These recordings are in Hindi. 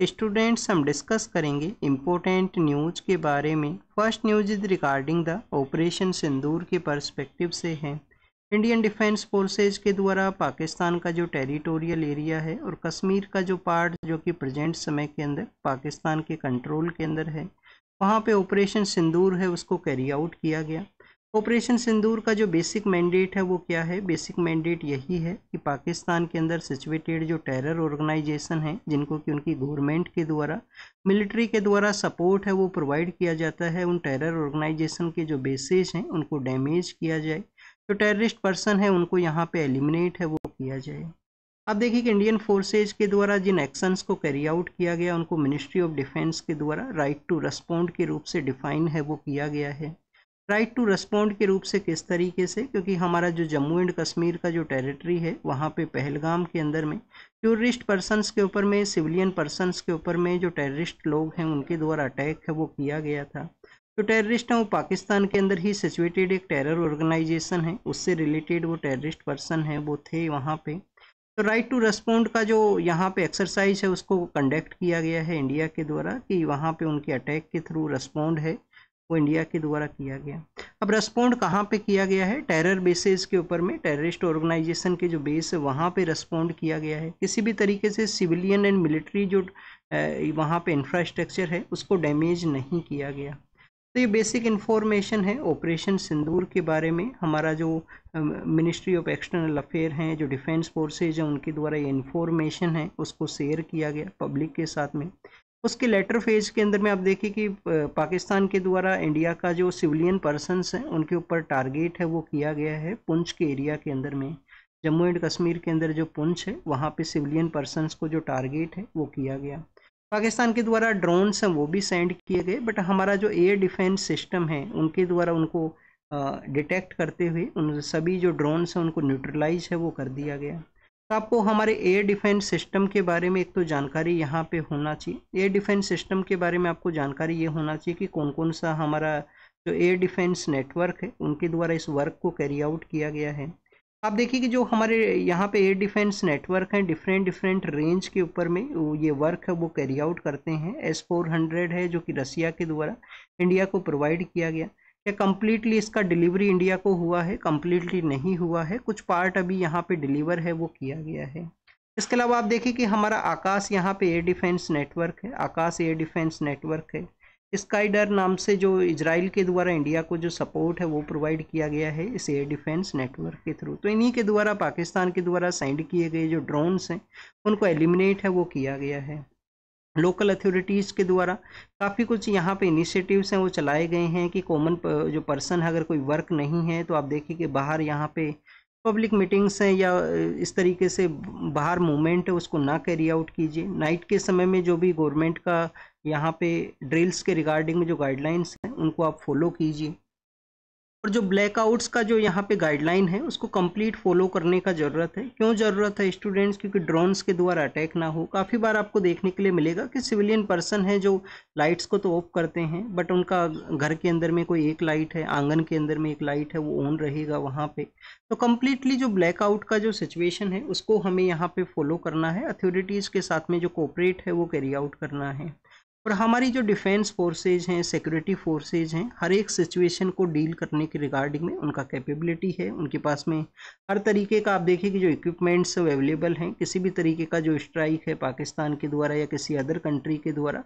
स्टूडेंट्स हम डिस्कस करेंगे इम्पोर्टेंट न्यूज़ के बारे में। First news is regarding the operation Sindoor के पर्सपेक्टिव से है। इंडियन डिफेंस फोर्सेज के द्वारा पाकिस्तान का जो टेरिटोरियल एरिया है और कश्मीर का जो पार्ट जो कि प्रेजेंट समय के अंदर पाकिस्तान के कंट्रोल के अंदर है, वहाँ पे ऑपरेशन सिंदूर है उसको कैरी आउट किया गया। ऑपरेशन सिंदूर का जो बेसिक मैंडेट है वो क्या है? बेसिक मैंडेट यही है कि पाकिस्तान के अंदर सिचुएटेड जो टेरर ऑर्गेनाइजेशन है, जिनको कि उनकी गवर्नमेंट के द्वारा मिलिट्री के द्वारा सपोर्ट है वो प्रोवाइड किया जाता है, उन टेरर ऑर्गेनाइजेशन के जो बेसेस हैं उनको डैमेज किया जाए, जो टेररिस्ट पर्सन है उनको यहाँ पे एलिमिनेट है वो किया जाए। अब देखिए कि इंडियन फोर्सेज के द्वारा जिन एक्शंस को कैरी आउट किया गया उनको मिनिस्ट्री ऑफ डिफेंस के द्वारा राइट टू रेस्पॉन्ड के रूप से डिफाइन है वो किया गया है। राइट टू रेस्पॉन्ड के रूप से किस तरीके से? क्योंकि हमारा जो जम्मू एंड कश्मीर का जो टेरिटरी है वहाँ पे पहलगाम के अंदर में टूरिस्ट पर्सनस के ऊपर में, सिविलियन पर्सनस के ऊपर में जो टेररिस्ट लोग हैं उनके द्वारा अटैक है वो किया गया था। जो टेररिस्ट हैं वो पाकिस्तान के अंदर ही सिचुएटेड एक टेरर ऑर्गेनाइजेशन है, उससे रिलेटेड वो टेररिस्ट पर्सन हैं वो थे वहाँ पे। तो राइट टू रेस्पॉन्ड का जो यहाँ पे एक्सरसाइज है उसको कंडक्ट किया गया है इंडिया के द्वारा कि वहाँ पे उनके अटैक के थ्रू रेस्पॉन्ड है वो इंडिया के द्वारा किया गया। अब रेस्पॉन्ड कहाँ पे किया गया है? टेरर बेसेस के ऊपर में, टेररिस्ट ऑर्गेनाइजेशन के जो बेस है वहाँ पे रेस्पॉन्ड किया गया है। किसी भी तरीके से सिविलियन एंड मिलिट्री जो वहाँ पे इंफ्रास्ट्रक्चर है उसको डैमेज नहीं किया गया। तो ये बेसिक इन्फॉर्मेशन है ऑपरेशन सिंदूर के बारे में। हमारा जो मिनिस्ट्री ऑफ एक्सटर्नल अफेयर हैं, जो डिफेंस फोर्सेज हैं, उनके द्वारा ये इन्फॉर्मेशन है उसको शेयर किया गया पब्लिक के साथ में। उसके लेटर फेज के अंदर में आप देखिए कि पाकिस्तान के द्वारा इंडिया का जो सिविलियन पर्सनस हैं उनके ऊपर टारगेट है वो किया गया है पुंछ के एरिया के अंदर में। जम्मू एंड कश्मीर के अंदर जो पुंछ है वहाँ पे सिविलियन पर्सनस को जो टारगेट है वो किया गया। पाकिस्तान के द्वारा ड्रोन्स हैं वो भी सेंड किए गए, बट हमारा जो एयर डिफेंस सिस्टम है उनके द्वारा उनको डिटेक्ट करते हुए उन सभी जो ड्रोन्स हैं उनको न्यूट्रलाइज है वो कर दिया गया। तो आपको हमारे एयर डिफेंस सिस्टम के बारे में एक तो जानकारी यहाँ पे होना चाहिए। एयर डिफेंस सिस्टम के बारे में आपको जानकारी ये होना चाहिए कि कौन कौन सा हमारा जो एयर डिफेंस नेटवर्क है उनके द्वारा इस वर्क को कैरी आउट किया गया है। आप देखिए कि जो हमारे यहाँ पे एयर डिफेंस नेटवर्क हैं डिफरेंट रेंज के ऊपर में ये वर्क है वो कैरी आउट करते हैं। S-400 है जो कि रसिया के द्वारा इंडिया को प्रोवाइड किया गया। क्या कम्प्लीटली इसका डिलीवरी इंडिया को हुआ है? कम्प्लीटली नहीं हुआ है, कुछ पार्ट अभी यहाँ पे डिलीवर है वो किया गया है। इसके अलावा आप देखिए कि हमारा आकाश यहाँ पे एयर डिफेंस नेटवर्क है, आकाश एयर डिफेंस नेटवर्क है। स्काईडर नाम से जो इजराइल के द्वारा इंडिया को जो सपोर्ट है वो प्रोवाइड किया गया है इस एयर डिफेंस नेटवर्क के थ्रू। तो इन्हीं के द्वारा पाकिस्तान के द्वारा सेंड किए गए जो ड्रोन्स हैं उनको एलिमिनेट है वो किया गया है। लोकल अथॉरिटीज़ के द्वारा काफ़ी कुछ यहाँ पे इनिशिएटिव्स हैं वो चलाए गए हैं कि कॉमन जो पर्सन है अगर कोई वर्क नहीं है तो आप देखिए कि बाहर यहाँ पे पब्लिक मीटिंग्स हैं या इस तरीके से बाहर मूवमेंट है उसको ना कैरी आउट कीजिए। नाइट के समय में जो भी गवर्नमेंट का यहाँ पे ड्रिल्स के रिगार्डिंग में जो गाइडलाइंस हैं उनको आप फॉलो कीजिए। और जो ब्लैकआउट्स का जो यहाँ पे गाइडलाइन है उसको कंप्लीट फॉलो करने का ज़रूरत है। क्यों ज़रूरत है स्टूडेंट्स? क्योंकि ड्रोन्स के द्वारा अटैक ना हो। काफ़ी बार आपको देखने के लिए मिलेगा कि सिविलियन पर्सन है जो लाइट्स को तो ऑफ करते हैं, बट उनका घर के अंदर में कोई एक लाइट है, आंगन के अंदर में एक लाइट है वो ऑन रहेगा वहाँ पे। तो कम्प्लीटली जो ब्लैकआउट का जो सिचुएशन है उसको हमें यहाँ पे फॉलो करना है, अथॉरिटीज़ के साथ में जो कोऑपरेट है वो कैरी आउट करना है। और हमारी जो डिफेंस फोर्सेज हैं, सिक्योरिटी फोर्सेज हैं, हर एक सिचुएशन को डील करने के रिगार्डिंग में उनका कैपेबिलिटी है, उनके पास में हर तरीके का आप देखिए कि जो इक्विपमेंट्स अवेलेबल हैं। किसी भी तरीके का जो स्ट्राइक है पाकिस्तान के द्वारा या किसी अदर कंट्री के द्वारा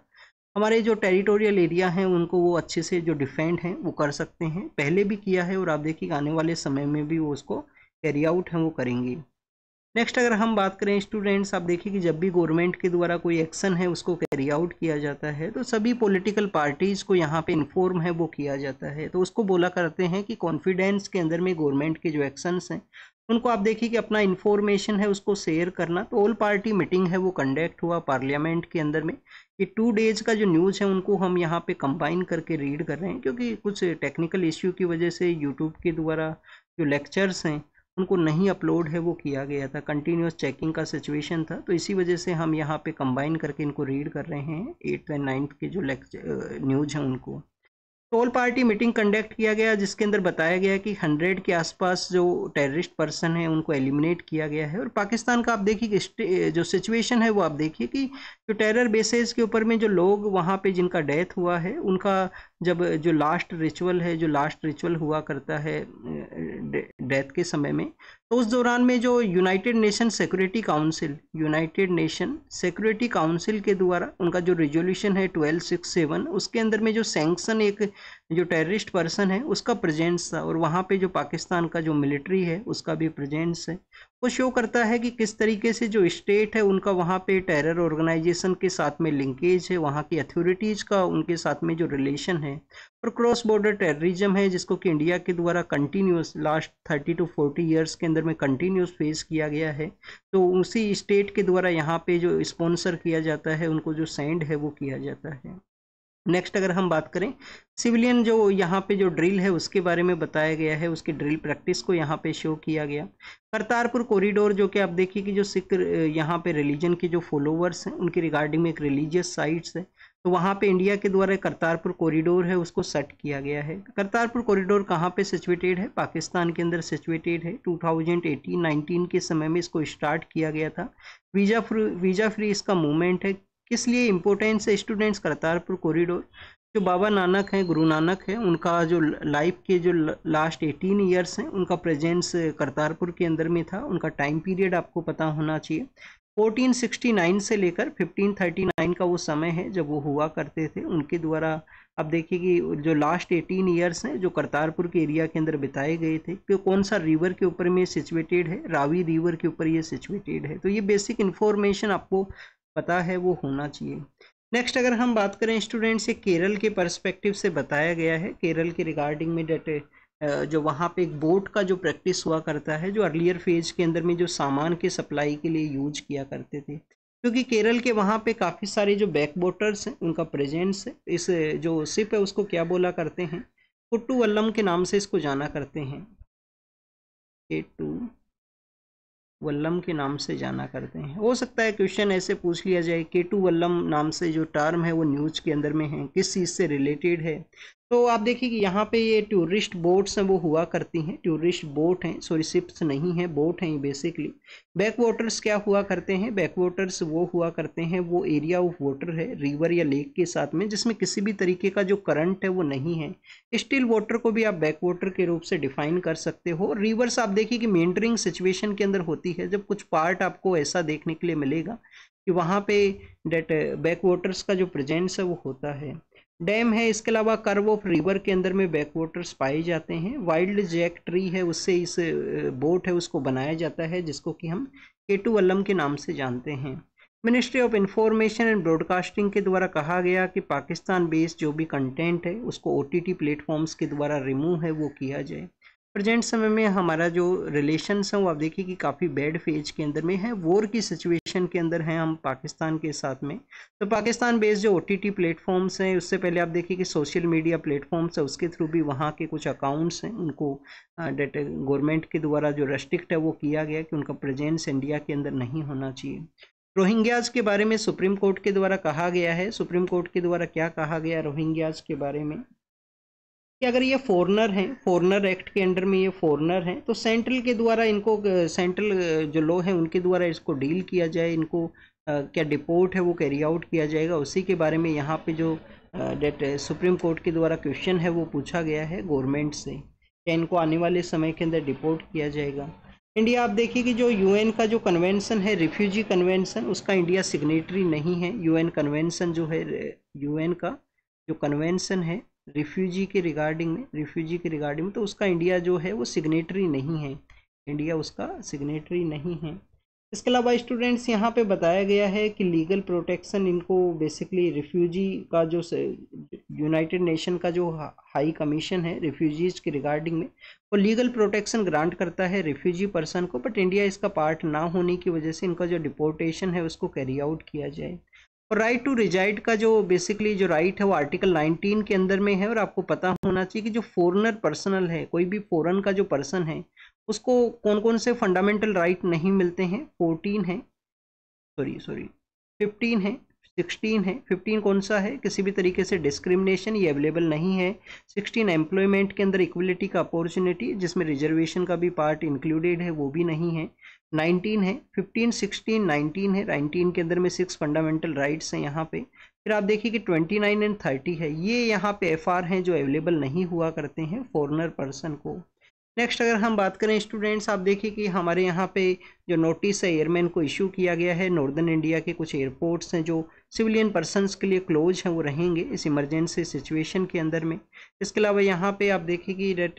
हमारे जो टेरिटोरियल एरिया हैं उनको वो अच्छे से जो डिफेंड हैं वो कर सकते हैं। पहले भी किया है और आप देखिए आने वाले समय में भी वो उसको कैरी आउट हैं वो करेंगे। नेक्स्ट अगर हम बात करें स्टूडेंट्स, आप देखिए कि जब भी गवर्नमेंट के द्वारा कोई एक्शन है उसको कैरी आउट किया जाता है तो सभी पॉलिटिकल पार्टीज़ को यहाँ पे इन्फॉर्म है वो किया जाता है। तो उसको बोला करते हैं कि कॉन्फिडेंस के अंदर में गवर्नमेंट के जो एक्शंस हैं उनको आप देखिए कि अपना इन्फॉर्मेशन है उसको शेयर करना। तो ऑल पार्टी मीटिंग है वो कंडक्ट हुआ पार्लियामेंट के अंदर में। ये 2 डेज का जो न्यूज़ है उनको हम यहाँ पे कंबाइन करके रीड कर रहे हैं क्योंकि कुछ टेक्निकल इश्यू की वजह से यूट्यूब के द्वारा जो लेक्चर्स हैं उनको नहीं अपलोड है वो किया गया था, कंटिन्यूस चेकिंग का सिचुएशन था। तो इसी वजह से हम यहाँ पे कंबाइन करके इनको रीड कर रहे हैं 8th एंड 9th के जो लेक्चर न्यूज़ हैं उनको। तो ऑल पार्टी मीटिंग कंडक्ट किया गया जिसके अंदर बताया गया कि 100 के आसपास जो टेररिस्ट पर्सन है उनको एलिमिनेट किया गया है। और पाकिस्तान का आप देखिए कि जो सिचुएशन है वो आप देखिए कि जो टेरर बेसेस के ऊपर में जो लोग वहाँ पे जिनका डेथ हुआ है उनका जब जो लास्ट रिचुअल हुआ करता है डेथ के समय में, तो उस दौरान में जो यूनाइटेड नेशन सिक्योरिटी काउंसिल के द्वारा उनका जो रिजोल्यूशन है 1267 उसके अंदर में जो सैंक्शन एक जो टेररिस्ट पर्सन है उसका प्रेजेंस था और वहाँ पे जो पाकिस्तान का जो मिलिट्री है उसका भी प्रेजेंस है। वो शो करता है कि किस तरीके से जो स्टेट है उनका वहाँ पे टेरर ऑर्गेनाइजेशन के साथ में लिंकेज है, वहाँ की अथॉरिटीज़ का उनके साथ में जो रिलेशन है, और क्रॉस बॉर्डर टेररिज्म है जिसको कि इंडिया के द्वारा कंटिन्यूस लास्ट 30 to 40 ईयर्स के अंदर में कंटिन्यूस फेस किया गया है। तो उसी स्टेट के द्वारा यहाँ पे जो स्पॉन्सर किया जाता है, उनको जो सेंड है वो किया जाता है। नेक्स्ट अगर हम बात करें सिविलियन जो यहाँ पे जो ड्रिल है उसके बारे में बताया गया है, उसकी ड्रिल प्रैक्टिस को यहाँ पे शो किया गया। करतारपुर कॉरिडोर जो कि आप देखिए कि जो सिख यहाँ पे रिलीजन के जो फॉलोवर्स हैं उनकी रिगार्डिंग में एक रिलीजियस साइट्स है, तो वहाँ पे इंडिया के द्वारा करतारपुर कॉरिडोर है उसको सेट किया गया है। करतारपुर कॉरिडोर कहाँ पे सिचुएटेड है? पाकिस्तान के अंदर सिचुएटेड है। 2018-19 के समय में इसको स्टार्ट किया गया था। वीज़ा फ्री इसका मूवमेंट है। किस लिए इम्पोर्टेंस है स्टूडेंट्स? करतारपुर कॉरिडोर जो बाबा नानक हैं, गुरु नानक हैं, उनका जो लाइफ के जो लास्ट 18 ईयर्स हैं उनका प्रेजेंस करतारपुर के अंदर में था। उनका टाइम पीरियड आपको पता होना चाहिए। 1469 से लेकर 1539 का वो समय है जब वो हुआ करते थे। उनके द्वारा अब देखिए कि जो लास्ट 18 ईयर्स हैं जो करतारपुर के एरिया के अंदर बिताए गए थे, कि कौन सा रिवर के ऊपर में सिचुएटेड है? रावी रिवर के ऊपर ये सिचुएटेड है। तो ये बेसिक इन्फॉर्मेशन आपको पता है वो होना चाहिए। नेक्स्ट अगर हम बात करें स्टूडेंट्स, ये केरल के पर्सपेक्टिव से बताया गया है। केरल के रिगार्डिंग में डेट जो वहाँ पे एक बोट का जो प्रैक्टिस हुआ करता है, जो अर्लियर फेज के अंदर में जो सामान के सप्लाई के लिए यूज किया करते थे, क्योंकि केरल के वहाँ पे काफ़ी सारे जो बैक वाटर्स हैं उनका प्रेजेंस है। इस जो शिप है उसको क्या बोला करते हैं? कुट्टू वल्लम के नाम से इसको जाना करते हैं। केटू वल्लम के नाम से जाना करते हैं। हो सकता है क्वेश्चन ऐसे पूछ लिया जाए केटू वल्लम नाम से जो टर्म है वो न्यूज के अंदर में है, किस चीज़ से रिलेटेड है? तो आप देखिए कि यहाँ पे ये टूरिस्ट बोट्स हैं वो हुआ करती हैं। टूरिस्ट बोट हैं, सॉरी शिप्स नहीं है, बोट हैं ये बेसिकली। बैक वाटर्स क्या हुआ करते हैं? बैक वाटर्स वो हुआ करते हैं, वो एरिया ऑफ वाटर है रिवर या लेक के साथ में जिसमें किसी भी तरीके का जो करंट है वो नहीं है। स्टिल वाटर को भी आप बैक वाटर के रूप से डिफाइन कर सकते हो। रिवर्स आप देखिए कि मेंटरिंग सिचुएशन के अंदर होती है, जब कुछ पार्ट आपको ऐसा देखने के लिए मिलेगा कि वहाँ पे डेट बैक वाटर्स का जो प्रेजेंस है वो होता है। डैम है, इसके अलावा कर्व ऑफ रिवर के अंदर में बैक वाटर्स पाए जाते हैं। वाइल्ड जैक ट्री है, उससे इस बोट है उसको बनाया जाता है जिसको कि हम केटू वल्लम के नाम से जानते हैं। Ministry of information and broadcasting के द्वारा कहा गया कि पाकिस्तान बेस्ड जो भी कंटेंट है उसको OTT प्लेटफॉर्म्स के द्वारा रिमूव है वो किया जाए। प्रेजेंट समय में हमारा जो रिलेशंस हैं वो आप देखिए कि काफ़ी बैड फेज के अंदर में है, वॉर की सिचुएशन के अंदर हैं हम पाकिस्तान के साथ में। तो पाकिस्तान बेस्ड जो OTT प्लेटफॉर्म्स हैं, उससे पहले आप देखिए कि सोशल मीडिया प्लेटफॉर्म्स है उसके थ्रू भी वहाँ के कुछ अकाउंट्स हैं उनको डेट गवर्नमेंट के द्वारा जो रेस्ट्रिक्ट है वो किया गया कि उनका प्रेजेंस इंडिया के अंदर नहीं होना चाहिए। रोहिंग्याज के बारे में सुप्रीम कोर्ट के द्वारा कहा गया है। सुप्रीम कोर्ट के द्वारा क्या कहा गया रोहिंग्याज के बारे में कि अगर ये फॉरेनर हैं, फॉरेनर एक्ट के अंडर में ये फॉरेनर हैं, तो सेंट्रल के द्वारा इनको सेंट्रल जो लॉ है उनके द्वारा इसको डील किया जाए, इनको क्या डिपोर्ट है वो कैरी आउट किया जाएगा। उसी के बारे में यहाँ पे जो डेट सुप्रीम कोर्ट के द्वारा क्वेश्चन है वो पूछा गया है गवर्नमेंट से, क्या इनको आने वाले समय के अंदर डिपोर्ट किया जाएगा। इंडिया आप देखिए कि जो UN का जो कन्वेंशन है, रिफ्यूजी कन्वेंशन, उसका इंडिया सिग्नेटरी नहीं है। UN कन्वेंशन जो है, UN का जो कन्वेंशन है रिफ्यूजी के रिगार्डिंग में, तो उसका इंडिया जो है वो सिग्नेटरी नहीं है, इंडिया उसका सिग्नेटरी नहीं है। इसके अलावा स्टूडेंट्स यहाँ पे बताया गया है कि लीगल प्रोटेक्शन इनको बेसिकली रिफ्यूजी का जो यूनाइटेड नेशन का जो हाई कमीशन है रिफ्यूजीज के रिगार्डिंग में, वो लीगल प्रोटेक्शन ग्रांट करता है रिफ्यूजी पर्सन को, बट इंडिया इसका पार्ट ना होने की वजह से इनका जो डिपोर्टेशन है उसको कैरी आउट किया जाए। और राइट टू रिजाइड का जो बेसिकली जो राइट है वो आर्टिकल 19 के अंदर में है। और आपको पता होना चाहिए कि जो फॉरेनर पर्सनल है, कोई भी फॉरेन का जो पर्सन है उसको कौन कौन से फंडामेंटल राइट नहीं मिलते हैं? 15 है, 16 है। 15 कौन सा है, किसी भी तरीके से डिस्क्रिमिनेशन ये अवेलेबल नहीं है। 16 एम्प्लॉयमेंट के अंदर इक्वलिटी का अपॉर्चुनिटी जिसमें रिजर्वेशन का भी पार्ट इंक्लूडेड है वो भी नहीं है। 19 है। 15, 16, 19 है। 19 के अंदर में 6 फंडामेंटल राइट्स हैं यहाँ पे। फिर आप देखिए कि 29 एंड 30 है, ये यहाँ पे FR हैं जो अवेलेबल नहीं हुआ करते हैं फॉरेनर पर्सन को। नेक्स्ट अगर हम बात करें स्टूडेंट्स, आप देखिए कि हमारे यहाँ पे जो नोटिस है एयरमैन को इशू किया गया है। नॉर्दर्न इंडिया के कुछ एयरपोर्ट्स हैं जो सिविलियन पर्सनस के लिए क्लोज हैं, वो रहेंगे इस इमरजेंसी सिचुएशन के अंदर में। इसके अलावा यहाँ पे आप देखिए कि डेट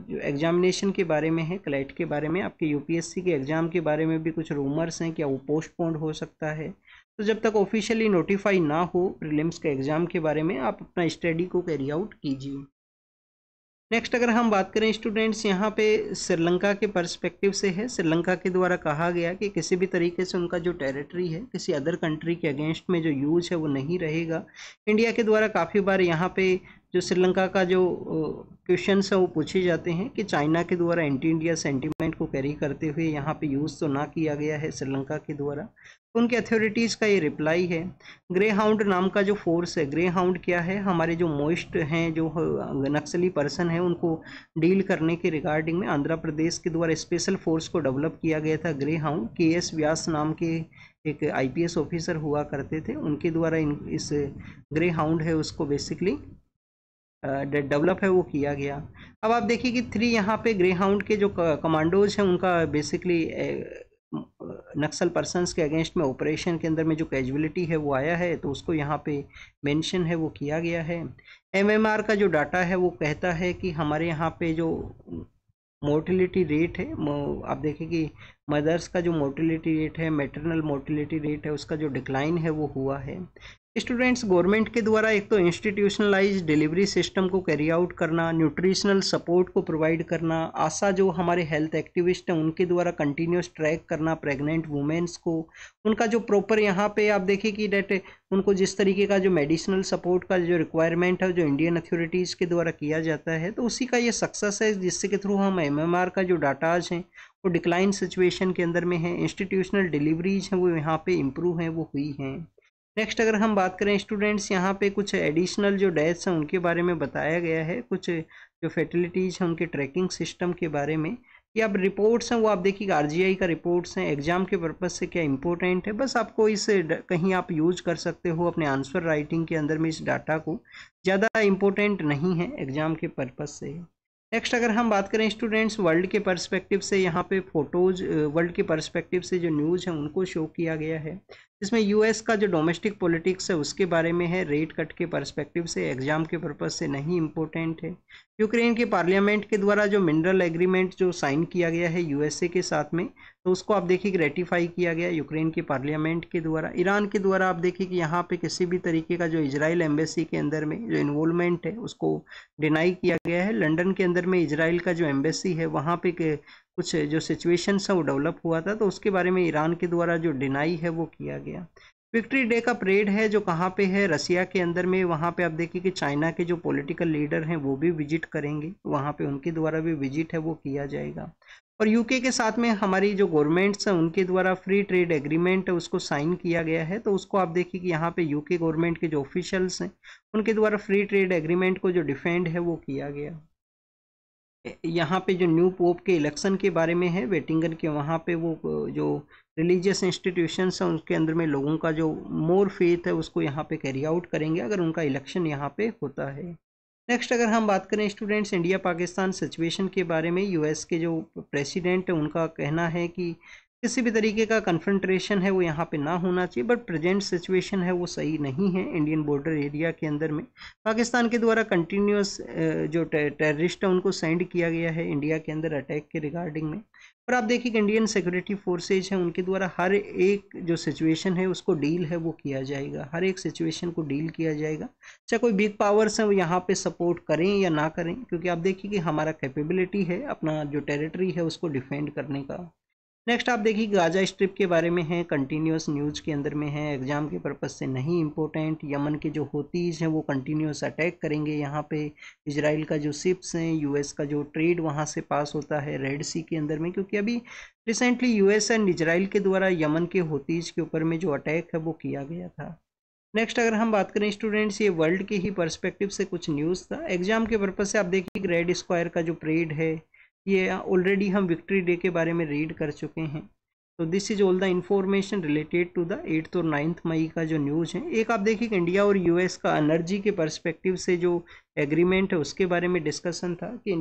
जो एग्जामिनेशन के बारे में है, क्लैट के बारे में, आपके UPSC के एग्ज़ाम के बारे में भी कुछ रूमर्स हैं, क्या वो पोस्टपोन्ड हो सकता है। तो जब तक ऑफिशियली नोटिफाई ना हो प्रीलिम्स के एग्ज़ाम के बारे में, आप अपना स्टडी को कैरी आउट कीजिए। नेक्स्ट अगर हम बात करें स्टूडेंट्स, यहाँ पे श्रीलंका के पर्सपेक्टिव से है। श्रीलंका के द्वारा कहा गया कि किसी भी तरीके से उनका जो टेरिटरी है किसी अदर कंट्री के अगेंस्ट में जो यूज है वो नहीं रहेगा। इंडिया के द्वारा काफ़ी बार यहाँ पे जो श्रीलंका का जो क्वेश्चंस है वो पूछे जाते हैं कि चाइना के द्वारा एंटी इंडिया सेंटीमेंट को कैरी करते हुए यहाँ पे यूज़ तो ना किया गया है श्रीलंका के द्वारा। तो उनके अथॉरिटीज़ का ये रिप्लाई है। ग्रे हाउंड नाम का जो फोर्स है, ग्रे हाउंड क्या है, हमारे जो मोस्ट हैं जो नक्सली पर्सन है उनको डील करने के रिगार्डिंग में आंध्र प्रदेश के द्वारा स्पेशल फोर्स को डेवलप किया गया था। ग्रे हाउंड KS व्यास नाम के एक IPS ऑफिसर हुआ करते थे, उनके द्वारा इस ग्रे हाउंड है उसको बेसिकली डेवलप है वो किया गया। अब आप देखिए कि 3 यहाँ पे ग्रे हाउंड के जो कमांडोज हैं उनका बेसिकली नक्सल पर्सन्स के अगेंस्ट में ऑपरेशन के अंदर में जो कैजुअलिटी है वो आया है, तो उसको यहाँ पे मेंशन है वो किया गया है। MMR का जो डाटा है वो कहता है कि हमारे यहाँ पे जो मोर्टिलिटी रेट है, आप देखिए कि मदर्स का जो मोर्टिलिटी रेट है, मैटरनल मोर्टिलिटी रेट है, उसका जो डिक्लाइन है वो हुआ है। स्टूडेंट्स, गवर्नमेंट के द्वारा एक तो इंस्टीट्यूशनलाइज डिलीवरी सिस्टम को कैरी आउट करना, न्यूट्रिशनल सपोर्ट को प्रोवाइड करना, आशा जो हमारे हेल्थ एक्टिविस्ट हैं उनके द्वारा कंटिन्यूस ट्रैक करना प्रेग्नेंट वुमेन्स को, उनका जो प्रॉपर यहाँ पे आप देखिए कि डेट उनको जिस तरीके का जो मेडिसिनल सपोर्ट का जो रिक्वायरमेंट है जो इंडियन अथॉरिटीज़ के द्वारा किया जाता है, तो उसी का ये सक्सेस है जिससे के थ्रू हम MMR का जो डाटाज हैं वो डिक्लाइन सिचुएशन के अंदर में है। इंस्टीट्यूशनल डिलीवरीज हैं वो यहाँ पे इम्प्रूव हैं वो हुई हैं। नेक्स्ट अगर हम बात करें स्टूडेंट्स, यहाँ पे कुछ एडिशनल जो डेथ्स हैं उनके बारे में बताया गया है, कुछ जो फैटिलिटीज़ हैं उनके ट्रैकिंग सिस्टम के बारे में। ये अब रिपोर्ट्स हैं वो आप देखिए RGI का रिपोर्ट्स हैं, एग्जाम के पर्पज़ से क्या इंपॉर्टेंट है, बस आपको इस कहीं आप यूज कर सकते हो अपने आंसर राइटिंग के अंदर में, इस डाटा को ज़्यादा इंपॉर्टेंट नहीं है एग्जाम के पर्पज़ से। नेक्स्ट अगर हम बात करें स्टूडेंट्स, वर्ल्ड के पर्सपेक्टिव से यहाँ पे फोटोज वर्ल्ड के पर्सपेक्टिव से जो न्यूज़ है उनको शो किया गया है, जिसमें US का जो डोमेस्टिक पॉलिटिक्स है उसके बारे में है, रेट कट के पर्सपेक्टिव से एग्जाम के पर्पज़ से नहीं इम्पोर्टेंट है। यूक्रेन के पार्लियामेंट के द्वारा जो मिनरल एग्रीमेंट जो साइन किया गया है USA के साथ में, तो उसको आप देखिए कि रेटिफाई किया गया यूक्रेन के पार्लियामेंट के द्वारा। ईरान के द्वारा आप देखिए कि यहाँ पे किसी भी तरीके का जो इजराइल एम्बेसी के अंदर में जो इन्वॉल्वमेंट है उसको डिनाई किया गया है। लंदन के अंदर में इजराइल का जो एम्बेसी है वहाँ पे कुछ जो सिचुएशंस है वो डेवलप हुआ था, तो उसके बारे में ईरान के द्वारा जो डिनाई है वो किया गया। विक्ट्री डे का परेड है जो कहाँ पे है, रसिया के अंदर में। वहाँ पे आप देखिए कि चाइना के जो पॉलिटिकल लीडर हैं वो भी विजिट करेंगे, वहाँ पे उनके द्वारा भी विजिट है वो किया जाएगा। और UK के साथ में हमारी जो गवर्नमेंट्स हैं उनके द्वारा फ्री ट्रेड एग्रीमेंट है उसको साइन किया गया है, तो उसको आप देखिए कि यहाँ पे UK गवर्नमेंट के जो ऑफिशियल्स हैं उनके द्वारा फ्री ट्रेड एग्रीमेंट को जो डिफेंड है वो किया गया। यहाँ पे जो न्यू पोप के इलेक्शन के बारे में है, वेटिंगन के वहाँ पे वो जो रिलीजियस इंस्टीट्यूशंस हैं उसके अंदर में लोगों का जो मोर फेथ है उसको यहाँ पे कैरी आउट करेंगे अगर उनका इलेक्शन यहाँ पे होता है। नेक्स्ट अगर हम बात करें स्टूडेंट्स, इंडिया पाकिस्तान सिचुएशन के बारे में, US के जो प्रेसिडेंट है उनका कहना है कि किसी भी तरीके का कन्फ्रंट्रेशन है वो यहाँ पे ना होना चाहिए, बट प्रेजेंट सिचुएशन है वो सही नहीं है इंडियन बॉर्डर एरिया के अंदर में। पाकिस्तान के द्वारा कंटिन्यूस जो टेररिस्ट है उनको सेंड किया गया है इंडिया के अंदर अटैक के रिगार्डिंग में। और आप देखिए कि इंडियन सिक्योरिटी फोर्सेज हैं उनके द्वारा हर एक जो सिचुएशन है उसको डील है वो किया जाएगा, हर एक सिचुएशन को डील किया जाएगा, चाहे कोई बिग पावर्स हैं वो यहाँ पे सपोर्ट करें या ना करें, क्योंकि आप देखिए कि हमारा कैपेबिलिटी है अपना जो टेरिटरी है उसको डिफेंड करने का। नेक्स्ट आप देखिए गाजा स्ट्रिप के बारे में है, कंटिन्यूस न्यूज के अंदर में है, एग्जाम के पर्पज से नहीं इंपॉर्टेंट। यमन के जो होतीज हैं वो कंटिन्यूस अटैक करेंगे यहाँ पे इजराइल का जो शिप्स हैं, यूएस का जो ट्रेड वहाँ से पास होता है रेड सी के अंदर में, क्योंकि अभी रिसेंटली यूएस एंड इजराइल के द्वारा यमन के होतीज के ऊपर में जो अटैक है वो किया गया था। नेक्स्ट अगर हम बात करें स्टूडेंट्स, ये वर्ल्ड के ही पर्सपेक्टिव से कुछ न्यूज़ था एग्जाम के पर्पज से। आप देखिए रेड स्क्वायर का जो परेड है ये ऑलरेडी हम विक्ट्री डे के बारे में रीड कर चुके हैं। तो this is all the information related to the 8th और 9th मई का जो न्यूज़ है। एक आप देखिए इंडिया और यूएस का एनर्जी के पर्सपेक्टिव से जो एग्रीमेंट है उसके बारे में डिस्कशन था कि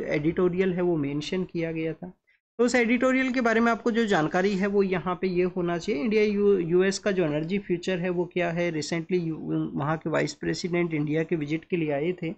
एडिटोरियल है वो मेंशन किया गया था। तो उस एडिटोरियल के बारे में आपको जो जानकारी है वो यहाँ पे ये होना चाहिए, इंडिया यूएस का जो एनर्जी फ्यूचर है वो क्या है। रिसेंटली वहाँ के वाइस प्रेसिडेंट इंडिया के विजिट के लिए आए थे,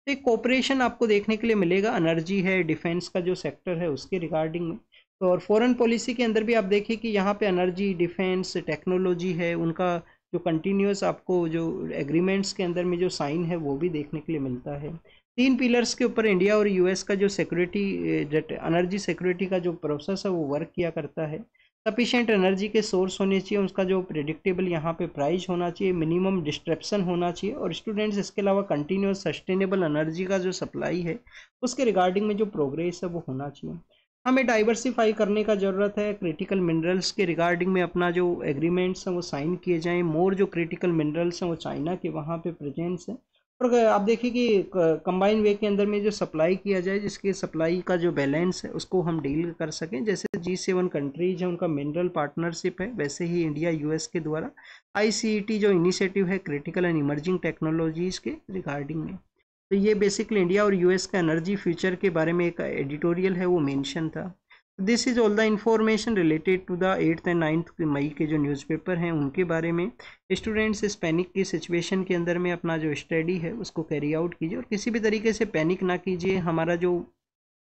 तो एक कोऑपरेशन आपको देखने के लिए मिलेगा, एनर्जी है, डिफेंस का जो सेक्टर है उसके रिगार्डिंग में। तो और फॉरेन पॉलिसी के अंदर भी आप देखिए कि यहाँ पे एनर्जी, डिफेंस, टेक्नोलॉजी है, उनका जो कंटिन्यूस आपको जो एग्रीमेंट्स के अंदर में जो साइन है वो भी देखने के लिए मिलता है। 3 पिलर्स के ऊपर इंडिया और यूएस का जो सिक्योरिटी एनर्जी सिक्योरिटी का जो प्रोसेस है वो वर्क किया करता है। सफिशिएंट एनर्जी के सोर्स होने चाहिए, उसका जो प्रेडिक्टेबल यहाँ पे प्राइस होना चाहिए, मिनिमम डिस्ट्रप्शन होना चाहिए, और स्टूडेंट्स इसके अलावा कंटिन्यूस सस्टेनेबल एनर्जी का जो सप्लाई है उसके रिगार्डिंग में जो प्रोग्रेस है वो होना चाहिए। हमें डाइवर्सिफाई करने का ज़रूरत है, क्रिटिकल मिनरल्स के रिगार्डिंग में अपना जो एग्रीमेंट्स हैं वो साइन किए जाएँ। मोर जो क्रिटिकल मिनरल्स हैं वो चाइना के वहाँ पे प्रेजेंस है। और आप देखिए कि कंबाइन वे के अंदर में जो सप्लाई किया जाए, जिसके सप्लाई का जो बैलेंस है उसको हम डील कर सकें। जैसे G7 कंट्रीज है उनका मिनरल पार्टनरशिप है, वैसे ही इंडिया यूएस के द्वारा ICET जो इनिशिएटिव है क्रिटिकल एंड इमर्जिंग टेक्नोलॉजीज़ के रिगार्डिंग में। तो ये बेसिकली इंडिया और यूएस का एनर्जी फ्यूचर के बारे में एक एडिटोरियल है वो मेंशन था। This is all the information related to the 8th and 9th May के जो न्यूज़पेपर हैं उनके बारे में। स्टूडेंट्स इस पैनिक की सिचुएशन के अंदर में अपना जो स्टडी है उसको कैरी आउट कीजिए और किसी भी तरीके से पैनिक ना कीजिए। हमारा जो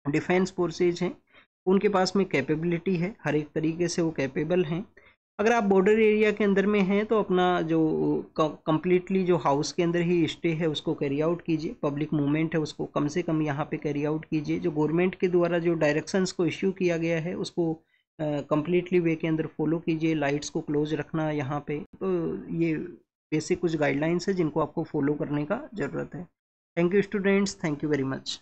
डिफेंस फोर्सेज हैं उनके पास में कैपेबिलिटी है, हर एक तरीके से वो कैपेबल हैं। अगर आप बॉर्डर एरिया के अंदर में हैं तो अपना जो कम्प्लीटली जो हाउस के अंदर ही स्टे है उसको कैरी आउट कीजिए, पब्लिक मूवमेंट है उसको कम से कम यहाँ पे कैरी आउट कीजिए। जो गवर्नमेंट के द्वारा जो डायरेक्शंस को इश्यू किया गया है उसको कम्प्लीटली वे के अंदर फॉलो कीजिए, लाइट्स को क्लोज रखना यहाँ पे। तो ये बेसिक कुछ गाइडलाइंस है जिनको आपको फॉलो करने का ज़रूरत है। Thank you students, thank you very much.